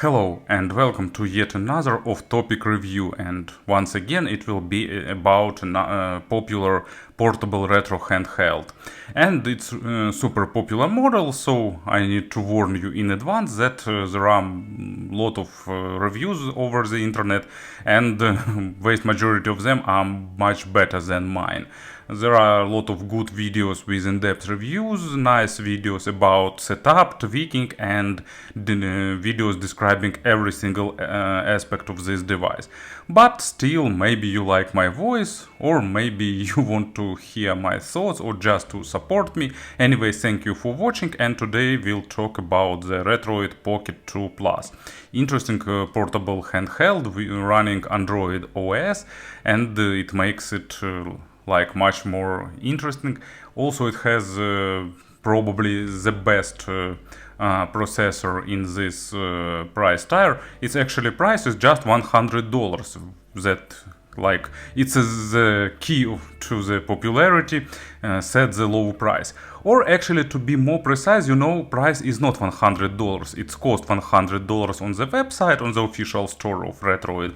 Hello and welcome to yet another off-topic review, and once again it will be about a popular portable retro handheld. And it's a super popular model, so I need to warn you in advance that there are a lot of reviews over the internet, and vast majority of them are much better than mine. There are a lot of good videos with in-depth reviews, nice videos about setup, tweaking, and videos describing every single aspect of this device. But still, maybe you like my voice, or maybe you want to hear my thoughts, or just to support me. Anyway, thank you for watching, and today we'll talk about the Retroid Pocket 2 Plus. Interesting portable handheld running Android OS, and it makes it like much more interesting. Also, it has probably the best processor in this price tier. Its actually price is just $100. That like it's the key to the popularity, set the low price. Or actually, to be more precise, price is not $100. It's cost $100 on the website, on the official store of Retroid.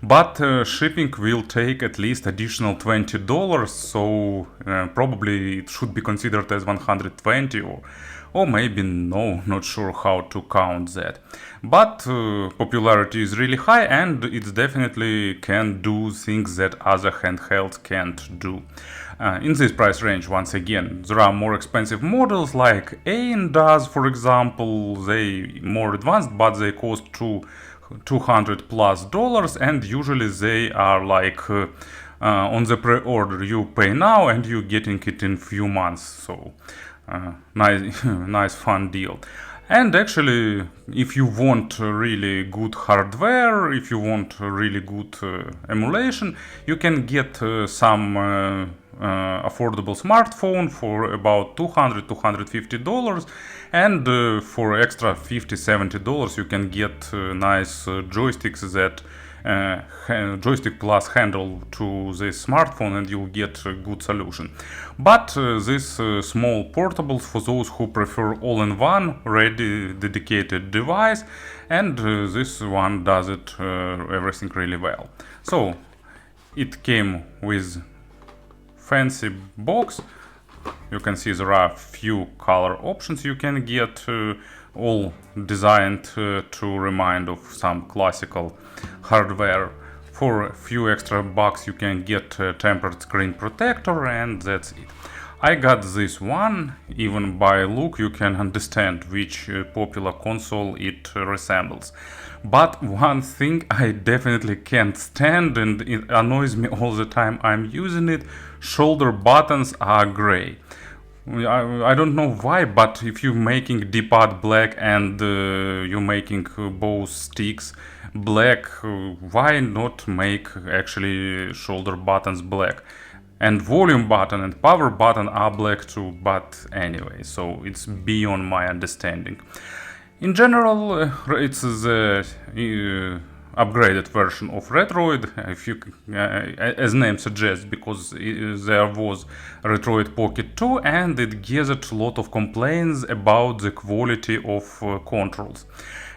But shipping will take at least additional $20, so probably it should be considered as 120 or maybe no, not sure how to count that. But popularity is really high, and it definitely can do things that other handhelds can't do. In this price range, once again, there are more expensive models like Ain does, for example. They more advanced, but they cost $200+, and usually they are like on the pre-order. You pay now and you're getting it in few months, so nice fun deal. And actually, if you want really good hardware, if you want really good emulation, you can get some affordable smartphone for about $200-250, and for extra $50-70 you can get nice joysticks that joystick plus handle to this smartphone, and you'll get a good solution. But this small portables for those who prefer all-in-one ready dedicated device, and this one does it everything really well. So it came with fancy box. You can see there are few color options you can get, all designed to remind of some classical hardware. For a few extra bucks you can get a tempered screen protector, and that's it. I got this one. Even by look you can understand which popular console it resembles. But one thing I definitely can't stand, and it annoys me all the time I'm using it: shoulder buttons are gray. I don't know why, but if you're making D-pad black and you're making both sticks black, why not make actually shoulder buttons black? And volume button and power button are black too, but anyway, so it's beyond my understanding. In general, it's the upgraded version of Retroid, if you, as name suggests, because there was Retroid Pocket 2 and it gathered a lot of complaints about the quality of controls.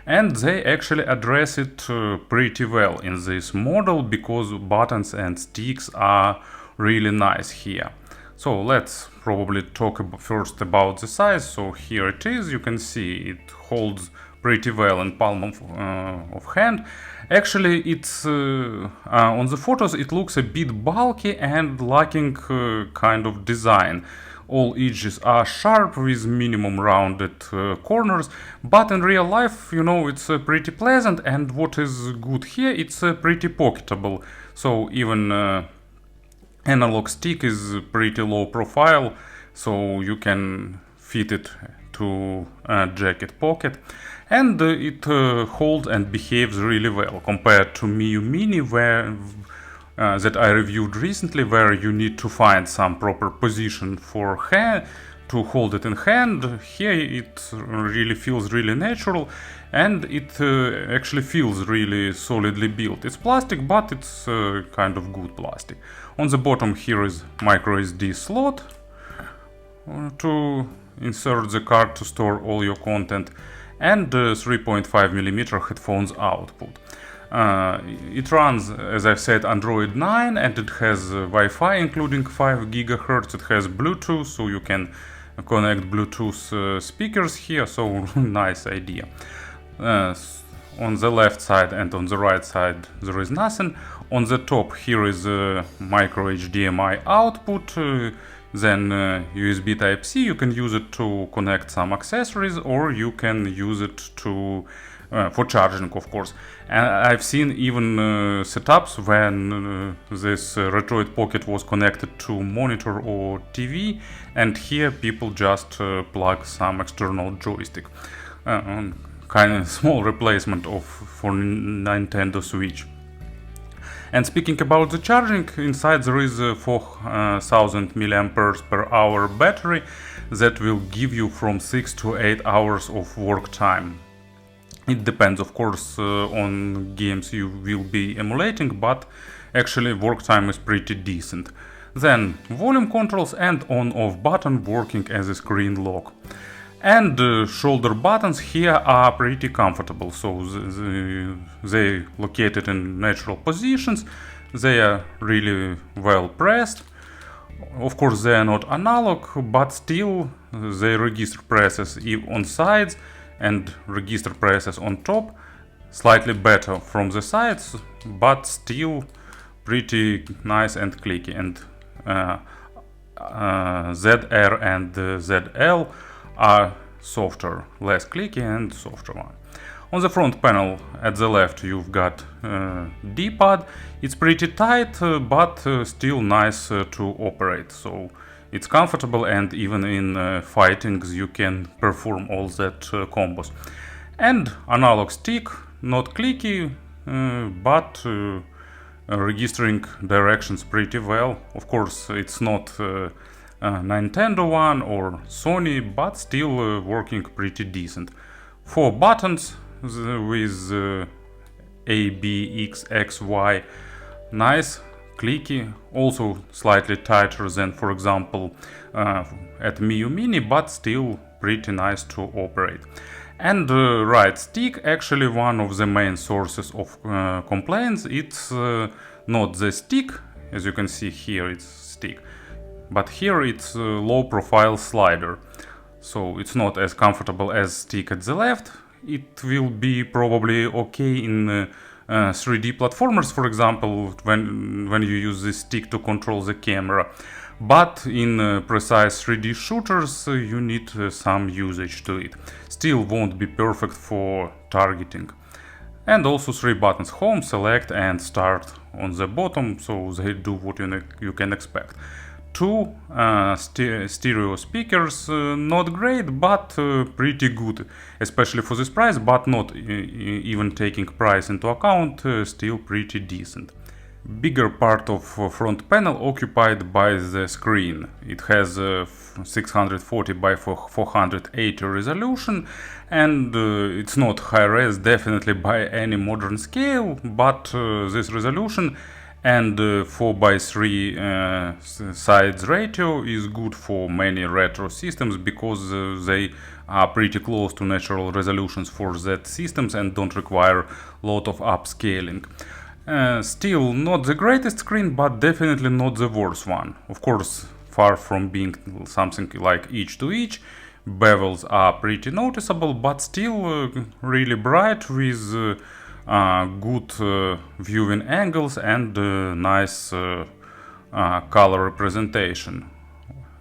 And they actually address it pretty well in this model, because buttons and sticks are really nice here. So let's probably talk first about the size. So here it is. You can see it holds pretty well in palm of hand. Actually, it's on the photos it looks a bit bulky and lacking kind of design. All edges are sharp with minimum rounded corners, but in real life, it's pretty pleasant, and what is good here, it's pretty pocketable. So even analog stick is pretty low profile, so you can fit it to a jacket pocket, and it holds and behaves really well compared to Miu Mini, where that I reviewed recently, where you need to find some proper position for hand to hold it in hand. Here it really feels really natural, and it actually feels really solidly built. It's plastic, but it's kind of good plastic. On the bottom here is micro SD slot to insert the card to store all your content, and 3.5mm headphones output. It runs, as I've said, Android 9, and it has Wi-Fi including 5 GHz. It has Bluetooth, so you can connect Bluetooth speakers here, so nice idea. On the left side and on the right side there is nothing. On the top here is a micro HDMI output, then USB Type-C. You can use it to connect some accessories, or you can use it to for charging, of course. And I've seen even setups when this Retroid Pocket was connected to monitor or TV, and here people just plug some external joystick. Kind of small replacement for Nintendo Switch. And speaking about the charging, inside there is a 4000 mAh battery that will give you from 6 to 8 hours of work time. It depends, of course, on games you will be emulating, but actually work time is pretty decent. Then volume controls and on-off button working as a screen lock. And shoulder buttons here are pretty comfortable, so they located in natural positions, they are really well pressed. Of course they are not analog, but still they register presses on sides and register presses on top, slightly better from the sides, but still pretty nice and clicky. And ZR and ZL are softer, less clicky and softer one. On the front panel at the left you've got D-pad. It's pretty tight, but still nice to operate, so it's comfortable, and even in fightings you can perform all that combos. And analog stick, not clicky, but registering directions pretty well. Of course it's not Nintendo one or Sony, but still working pretty decent. 4 buttons with A, B, X, X, Y, nice, clicky, also slightly tighter than, for example, at Miu Mini, but still pretty nice to operate. And right stick, actually one of the main sources of complaints. It's not the stick, as you can see here it's stick, but here it's a low profile slider, so it's not as comfortable as stick at the left. It will be probably okay in 3D platformers, for example, when you use this stick to control the camera, but in precise 3D shooters you need some usage to it. Still won't be perfect for targeting. And also 3 buttons: home, select and start on the bottom, so they do what you can expect. 2 stereo speakers, not great, but pretty good, especially for this price, but not even taking price into account, still pretty decent. Bigger part of front panel occupied by the screen. It has 640 by 480 resolution, and it's not high res definitely by any modern scale, but this resolution and 4:3 sides ratio is good for many retro systems, because they are pretty close to natural resolutions for Z systems and don't require a lot of upscaling. Still not the greatest screen, but definitely not the worst one. Of course, far from being something like each to each. Bevels are pretty noticeable, but still really bright, with good viewing angles and nice color representation.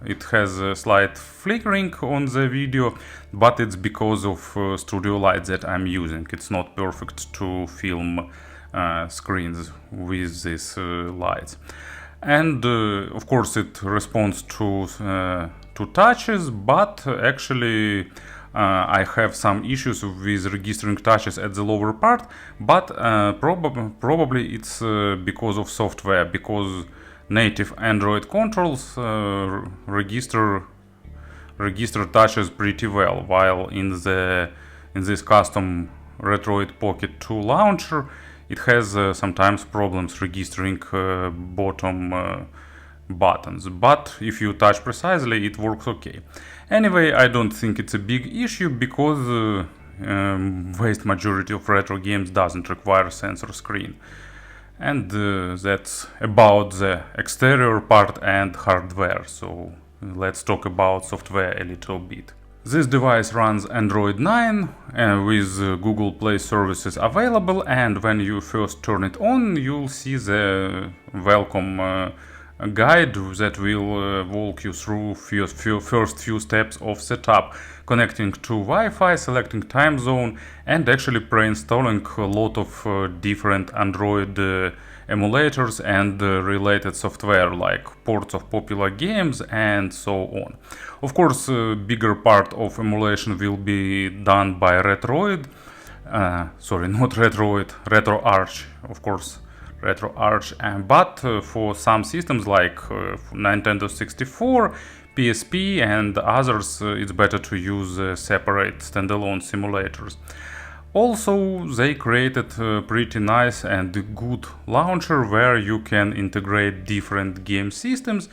It has a slight flickering on the video, but it's because of studio light that I'm using. It's not perfect to film screens with these lights. And of course it responds to touches, but actually I have some issues with registering touches at the lower part, but probably it's because of software, because native Android controls register touches pretty well, while in this custom Retroid Pocket 2 launcher it has sometimes problems registering bottom buttons, but if you touch precisely it works okay. Anyway, I don't think it's a big issue, because vast majority of retro games doesn't require sensor screen. And that's about the exterior part and hardware, so let's talk about software a little bit. This device runs Android 9 with Google Play services available, and when you first turn it on, you'll see the welcome guide that will walk you through first few steps of setup, connecting to Wi-Fi, selecting time zone, and actually pre-installing a lot of different Android emulators and related software like ports of popular games and so on. Of course, a bigger part of emulation will be done by Retroid. Sorry, not Retroid, RetroArch, of course, RetroArch. But for some systems like Nintendo 64, PSP and others, it's better to use separate standalone simulators. Also, they created a pretty nice and good launcher where you can integrate different game systems.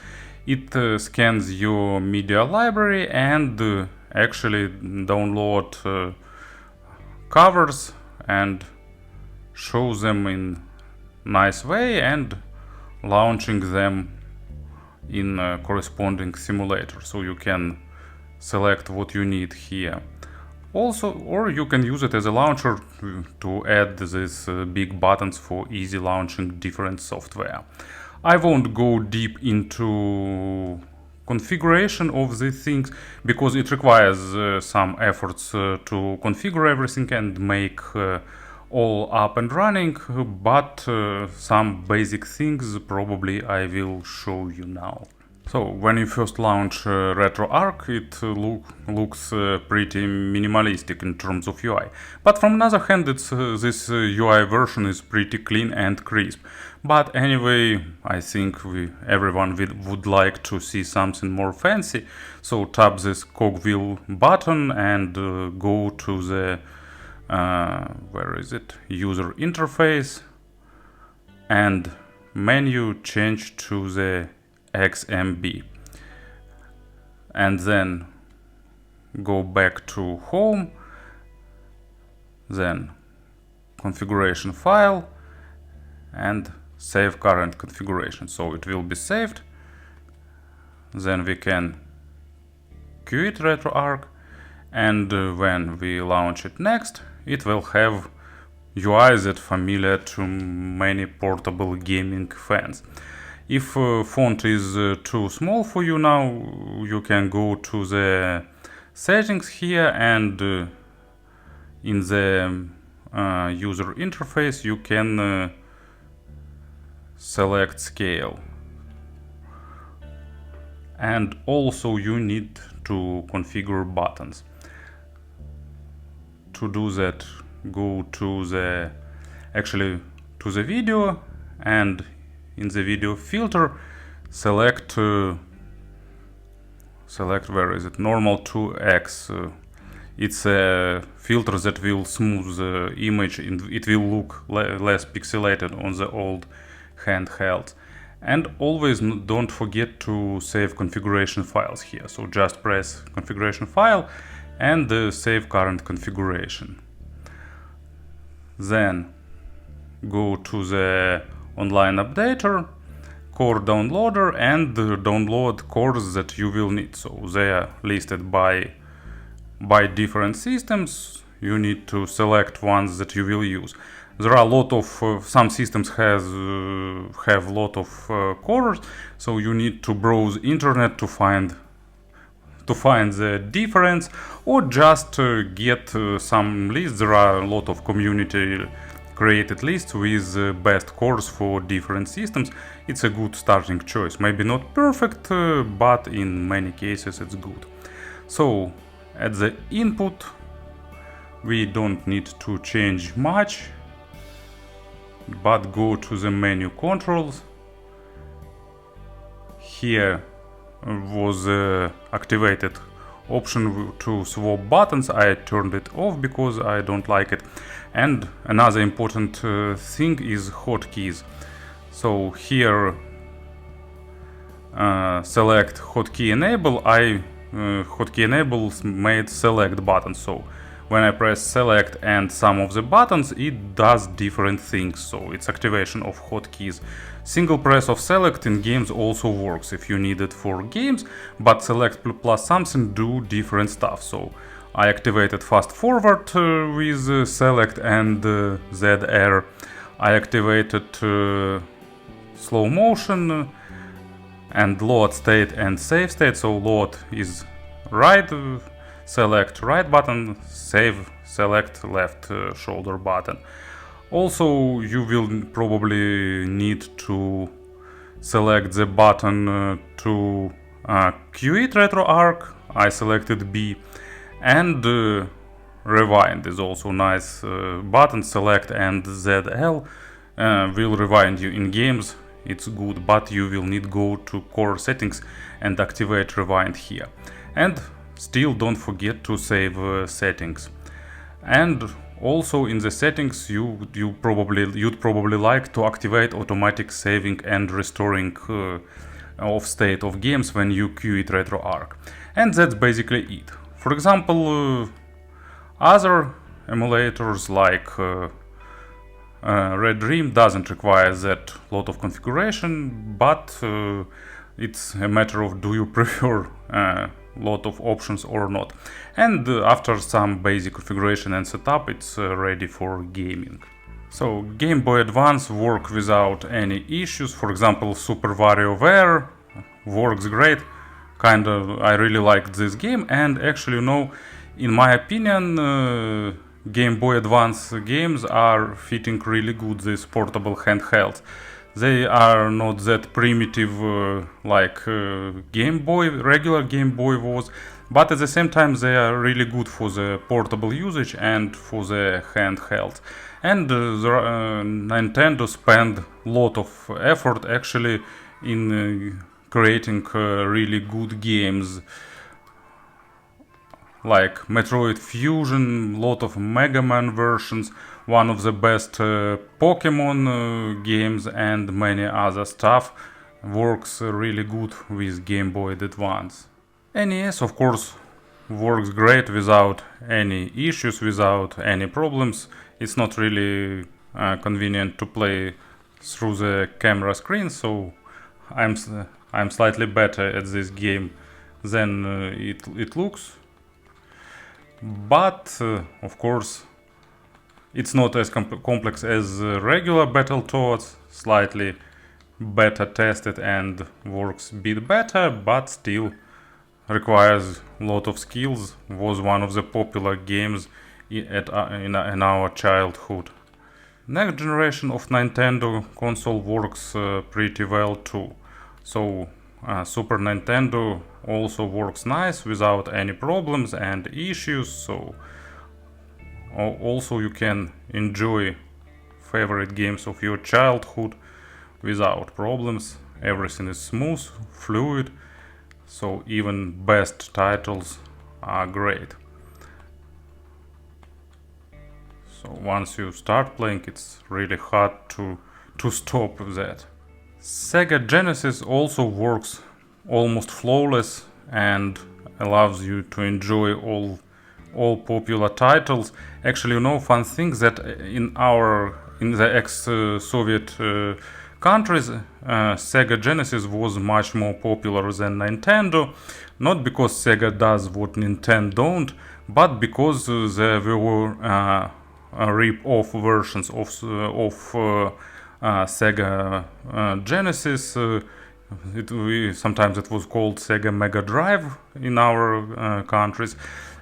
It scans your media library and actually download covers and shows them in nice way and launching them in a corresponding simulator. So you can select what you need here. Also, or you can use it as a launcher to add these big buttons for easy launching different software. I won't go deep into configuration of these things because it requires some efforts to configure everything and make all up and running, but some basic things probably I will show you now. So when you first launch RetroArch, it looks pretty minimalistic in terms of UI. But from another hand, this UI version is pretty clean and crisp. But anyway, I think everyone would like to see something more fancy. So tap this cogwheel button and go to the where is it? User interface, and menu change to the XMB, and then go back to home, then configuration file and save current configuration. So it will be saved, then we can quit RetroArch, and when we launch it next, it will have UI that familiar to many portable gaming fans. If font is too small for you now, you can go to the settings here, and in the user interface you can select scale. And also you need to configure buttons. To do that, go to the video, and in the video filter select where is it, normal 2x. It's a filter that will smooth the image and it will look less pixelated on the old handheld. And always don't forget to save configuration files here. So just press configuration file and save current configuration. Then go to the online updater, core downloader, and download cores that you will need. So they are listed by different systems. You need to select ones that you will use. There are a lot of some systems have a lot of cores, so you need to browse internet to find the difference, or just get some lists. There are a lot of community created lists with best cores for different systems. It's a good starting choice. Maybe not perfect, but in many cases it's good. So at the input we don't need to change much, but go to the menu controls. Here was activated option to swap buttons. I turned it off because I don't like it. And another important thing is hotkeys. So here select hotkey enable. Hotkey enable made select button. So when I press select and some of the buttons, it does different things, so it's activation of hotkeys. Single press of select in games also works if you need it for games, but select plus something do different stuff. So I activated fast forward with select and ZR. I activated slow motion and load state and save state. So load is right, select right button, save select left shoulder button. Also, you will probably need to select the button to quit RetroArch. I selected B, and rewind is also nice button. Select and ZL will rewind you in games. It's good, but you will need go to core settings and activate rewind here. And still don't forget to save settings. And also in the settings you'd probably like to activate automatic saving and restoring of state of games when you quit RetroArch. And that's basically it. For example, other emulators like Red Dream doesn't require that lot of configuration, but it's a matter of do you prefer lot of options or not. And after some basic configuration and setup, it's ready for gaming. So Game Boy Advance works without any issues. For example, Super WarioWare works great. I really liked this game, and actually, in my opinion, Game Boy Advance games are fitting really good this portable handheld. They are not that primitive like regular Game Boy was, but at the same time they are really good for the portable usage and for the handheld. And Nintendo spent a lot of effort actually in creating really good games like Metroid Fusion, lot of Mega Man versions, one of the best Pokemon games, and many other stuff. Works really good with Game Boy Advance. NES, of course, works great without any issues, without any problems. It's not really convenient to play through the camera screen, so I'm slightly better at this game than it looks. But of course it's not as complex as regular Battletoads, slightly better tested and works a bit better, but still requires a lot of skills. Was one of the popular games in our childhood. Next generation of Nintendo console works pretty well too. So Super Nintendo also works nice without any problems and issues, so also you can enjoy favorite games of your childhood without problems. Everything is smooth, fluid, so even best titles are great. So once you start playing, it's really hard to stop that. Sega Genesis also works almost flawless and allows you to enjoy all popular titles. Actually, fun thing that in the ex-Soviet countries, Sega Genesis was much more popular than Nintendo. Not because Sega does what Nintendo don't, but because there were rip-off versions of Sega Genesis. Sometimes it was called Sega Mega Drive in our countries,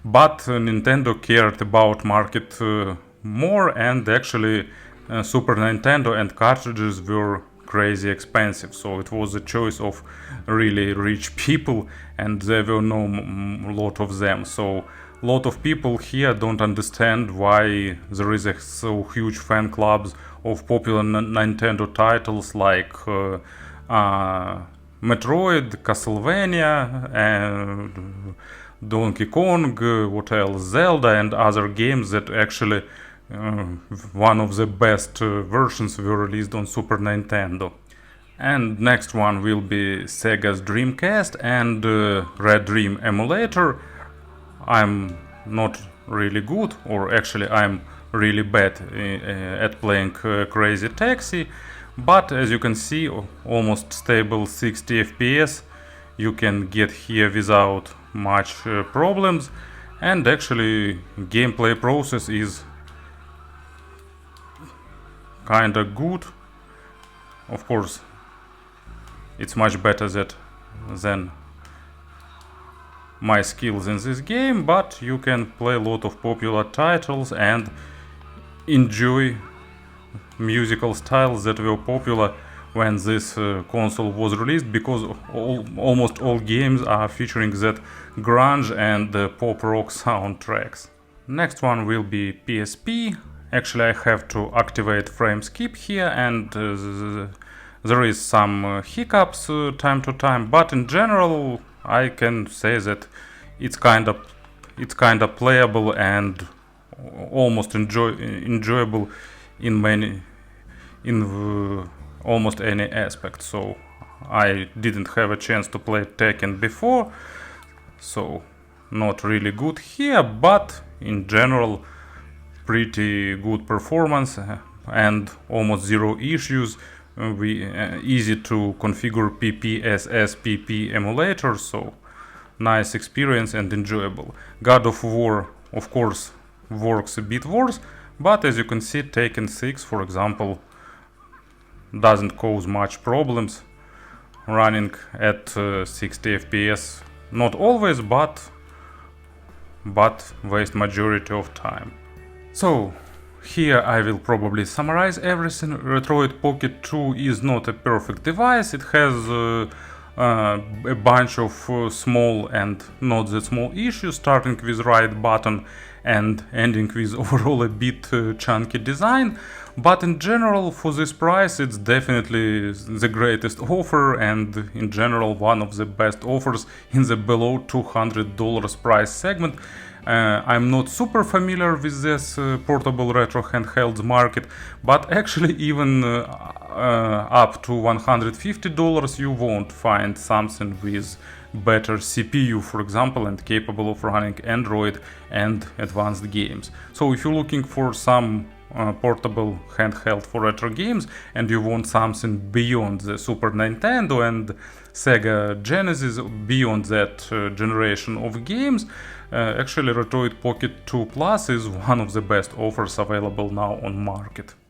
but Nintendo cared about market more, and actually Super Nintendo and cartridges were crazy expensive, so it was a choice of really rich people, and there were no lot of them. So a lot of people here don't understand why there is so huge fan clubs of popular Nintendo titles like Metroid, Castlevania, and Donkey Kong, what else, Zelda, and other games that actually one of the best versions were released on Super Nintendo. And next one will be Sega's Dreamcast and Red Dream emulator. I'm not really good, or actually I'm really bad at playing Crazy Taxi, but as you can see, almost stable 60 FPS you can get here without much problems, and actually gameplay process is kinda good. Of course, it's much better than my skills in this game, but you can play a lot of popular titles and enjoy musical styles that were popular when this console was released, because almost all games are featuring that grunge and pop rock soundtracks. Next one will be PSP. Actually, I have to activate frame skip here, and there is some hiccups time to time, but in general I can say that it's kind of playable and almost enjoyable in almost any aspect. So I didn't have a chance to play Tekken before, so not really good here, but in general pretty good performance and almost zero issues. Easy to configure PPSSPP emulator, so nice experience and enjoyable. God of War, of course, works a bit worse, but as you can see, Tekken 6, for example, doesn't cause much problems running at 60 FPS. Not always, but waste majority of time. So here I will probably summarize everything. Retroid Pocket 2 is not a perfect device. It has a bunch of small and not that small issues, starting with right button and ending with overall a bit chunky design. But in general, for this price, it's definitely the greatest offer, and in general one of the best offers in the below $200 price segment. I'm not super familiar with this portable retro handhelds market, but actually even up to $150 you won't find something with better CPU, for example, and capable of running Android and advanced games. So if you're looking for some portable handheld for retro games and you want something beyond the Super Nintendo and Sega Genesis, beyond that generation of games, actually Retroid Pocket 2 Plus is one of the best offers available now on market.